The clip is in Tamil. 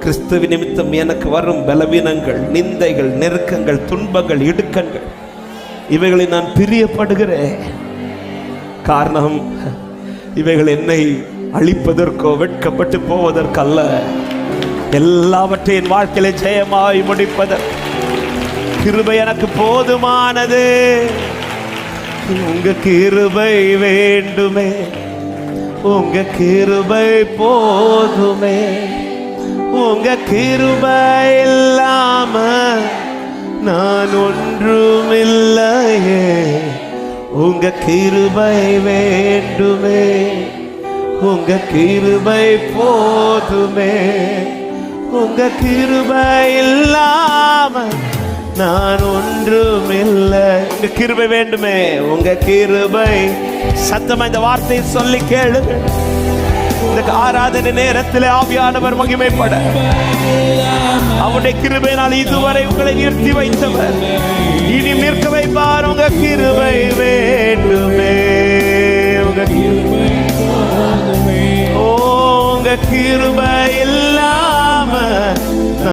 கிறிஸ்துவ நிமித்தம் எனக்கு வரும் பலவீனங்கள், நிந்தைகள், நெருக்கங்கள், துன்பங்கள், இடுக்கண்கள், இவைகளை நான் பிரியப்படுகிறேன். காரணம், இவைகள் என்னை அழிப்பதற்கோ வெட்கப்பட்டு போவதற்கல்ல, எல்லாவற்றையும் வாழ்க்கையில ஜெயமாய் முடிப்பதற்கு கிருபை எனக்கு போதுமானது. உங்க கிருபை வேண்டுமே, உங்க கிருபை போதுமே, உங்க கிருபை இல்லாம நான் ஒன்றுமில்லையே. உங்க கிருபை வேண்டுமே, உங்க கிருபை போதுமே, உங்க கிருபை இல்லாம நான் ஒன்றுமில்லை. உங்க கிருபை வேண்டுமே, உங்க கிருபை. சத்தமா இந்த வார்த்தையை சொல்லி கேளுங்க. இந்த ஆராதனை நேரத்தில் ஆவியானவர் மகிமைப்பட, அவருடைய கிருபையினால் இதுவரை உங்களை நிறுத்தி வைத்தவர், இனி நிற்க வைப்பார். உங்க கிருபை வேண்டுமே, உங்க கிருபை, உங்க கிருபை